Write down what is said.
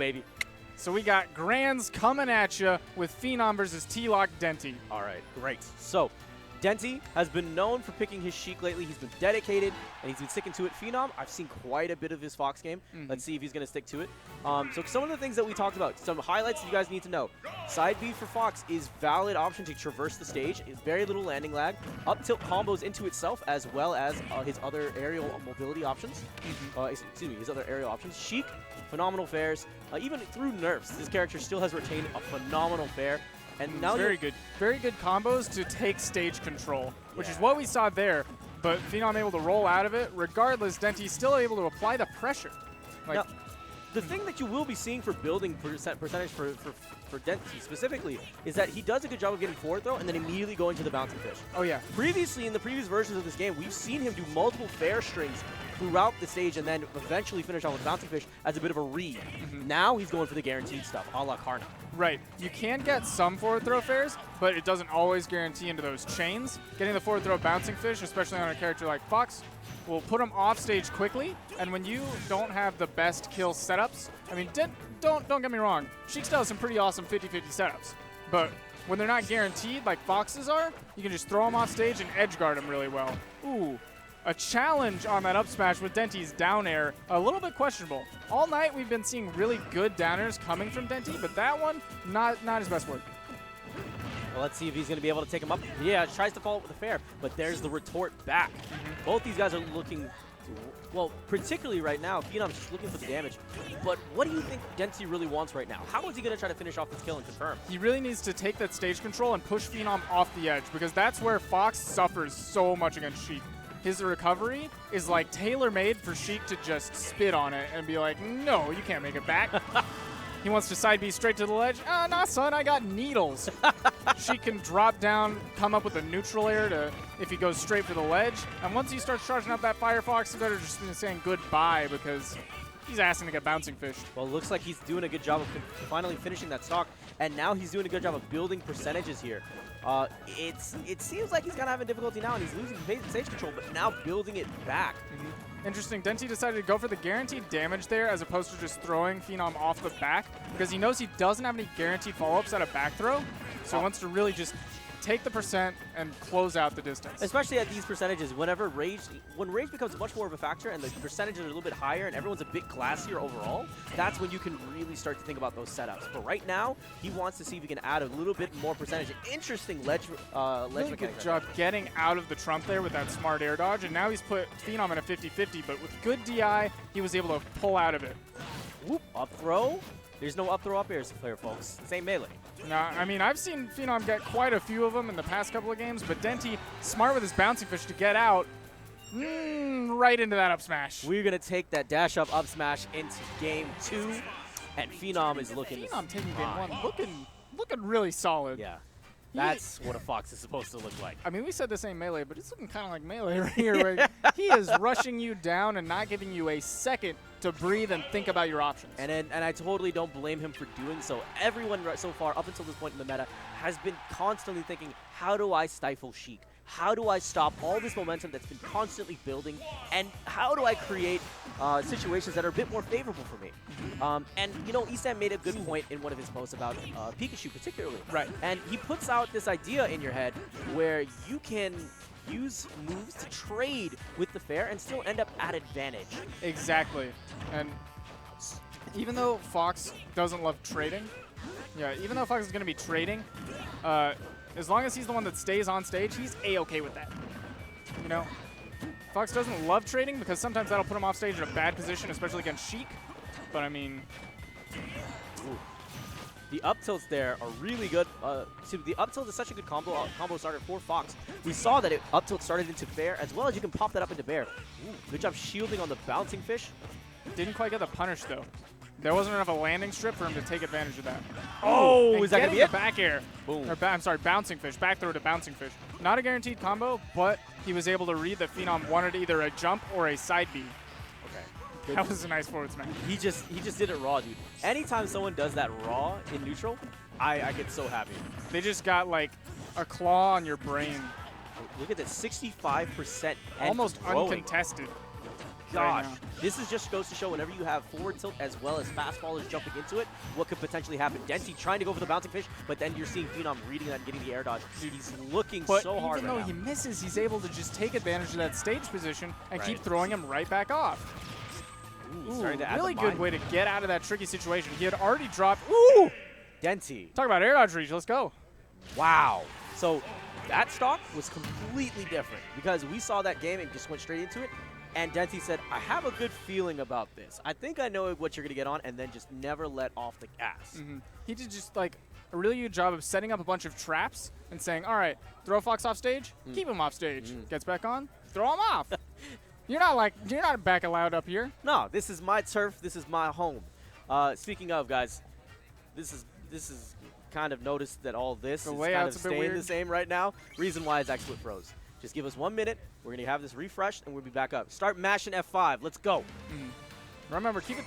baby. So we got Grands coming at you with Phenom versus TLOC Denti. All right, great. So Denti has been known for picking his Sheik lately. He's been dedicated, and he's been sticking to it. Phenom, I've seen quite a bit of his Fox game. Let's see if he's going to stick to it. So some of the things that we talked about, some highlights that you guys need to know. Side B for Fox is valid option to traverse the stage. It's very little landing lag. Up tilt combos into itself, as well as his other aerial mobility options. Excuse me, his other aerial options. Sheik, phenomenal fairs. Even through nerfs, this character still has retained a phenomenal fair. And now very good combos to take stage control, which is what we saw there. But Phenom able to roll out of it. Regardless, Denti's still able to apply the pressure. Like, now, the thing that you will be seeing for building percentage for Denti specifically is that he does a good job of getting forward throw and then immediately going to the bouncing fish. Oh yeah. Previously, in the previous versions of this game, we've seen him do multiple fair strings throughout the stage and then eventually finish off with bouncing fish as a bit of a read. Now he's going for the guaranteed stuff, a la Karna. Right. You can get some forward throw fairs, but it doesn't always guarantee into those chains. Getting the forward throw bouncing fish, especially on a character like Fox, will put him off stage quickly. And when you don't have the best kill setups, I mean, don't get me wrong, Sheik still has some pretty awesome 50-50 setups. But when they're not guaranteed like Fox's are, you can just throw them off stage and edge guard them really well. Ooh. A challenge on that up smash with Denti's down air, a little bit questionable. All night we've been seeing really good down airs coming from Denti, but that one, not his best work. Well, let's see if he's going to be able to take him up. Yeah, tries to follow up with a fair, but there's the retort back. Both these guys are looking, well, particularly right now, Phenom's just looking for the damage. But what do you think Denti really wants right now? How is he going to try to finish off this kill and confirm? He really needs to take that stage control and push Phenom off the edge, because that's where Fox suffers so much against Sheik. His recovery is like tailor-made for Sheik to just spit on it and be like, no, you can't make it back. He wants to side B straight to the ledge. Oh, nah, son, I got needles. Sheik can drop down, come up with a neutral air to if he goes straight for the ledge. And once he starts charging up that Firefox, he better just be saying goodbye because he's asking to get bouncing fish. Well, it looks like he's doing a good job of finally finishing that stock, and now he's doing a good job of building percentages here. It seems like he's kind of having difficulty now, and he's losing stage control, but now building it back. Interesting. Denti decided to go for the guaranteed damage there as opposed to just throwing Phenom off the back because he knows he doesn't have any guaranteed follow-ups at a back throw, so he wants to really just take the percent and close out the distance. Especially at these percentages, when Rage becomes much more of a factor and the percentages are a little bit higher and everyone's a bit classier overall, that's when you can really start to think about those setups. But right now, he wants to see if he can add a little bit more percentage. Interesting ledge really mechanic. Good job getting out of the trump there with that smart air dodge, and now he's put Phenom in a 50-50, but with good DI, he was able to pull out of it. Whoop, up throw. There's no up throw up airs here, folks. Same melee. No, I mean, I've seen Phenom get quite a few of them in the past couple of games, but Denti, smart with his bouncing fish to get out right into that up smash. We're going to take that dash up smash into game 2, and Phenom is looking Phenom taking game 1, looking really solid. Yeah. That's what a Fox is supposed to look like. I mean, we said the same melee, but it's looking kind of like melee right here. Where he is rushing you down and not giving you a second to breathe and think about your options. And I totally don't blame him for doing so. Everyone so far, up until this point in the meta, has been constantly thinking, how do I stifle Sheik? How do I stop all this momentum that's been constantly building? And how do I create situations that are a bit more favorable for me? And, you know, Isam made a good point in one of his posts about Pikachu particularly. Right. And he puts out this idea in your head where you can use moves to trade with the fair and still end up at advantage. Exactly. And even though Fox doesn't love trading, even though Fox is going to be trading, as long as he's the one that stays on stage, he's A-okay with that. You know, Fox doesn't love trading because sometimes that'll put him off stage in a bad position, especially against Sheik. But I mean, the up tilts there are really good. The up tilt is such a good combo starter for Fox. We saw that up tilt started into fair as well as you can pop that up into bear. Good job shielding on the bouncing fish. Didn't quite get the punish though. There wasn't enough of a landing strip for him to take advantage of that. Oh, is that going to be it? Back air. Boom. Or I'm sorry, bouncing fish. Back throw to bouncing fish. Not a guaranteed combo, but he was able to read that Phenom wanted either a jump or a side B. Okay. That was a nice forward smash. He just did it raw, dude. Anytime someone does that raw in neutral, I get so happy. They just got like a claw on your brain. Look at that, 65% almost uncontested. gosh. now. This is just goes to show whenever you have forward tilt as well as fastballers jumping into it, what could potentially happen. Denti trying to go for the bouncing fish, but then you're seeing Phenom reading that and getting the air dodge. He's looking so hard even though he misses, he's able to just take advantage of that stage position and keep throwing him right back off. Ooh, really good way to get out of that tricky situation. He had already dropped. Ooh! Denti. Talk about air dodge reach. Let's go. Wow. So that stock was completely different because we saw that game and just went straight into it. And Denti said, I have a good feeling about this. I think I know what you're going to get on, and then just never let off the gas. He did just like a really good job of setting up a bunch of traps and saying, all right, throw Fox off stage, keep him off stage. Gets back on, throw him off. You're not back allowed up here. No, this is my turf. This is my home. Speaking of, guys, this is kind of noticed that all this is kind of staying the same right now. Reason why is XSplit froze. Just give us 1 minute. We're going to have this refreshed, and we'll be back up. Start mashing F5. Let's go. Remember, keep it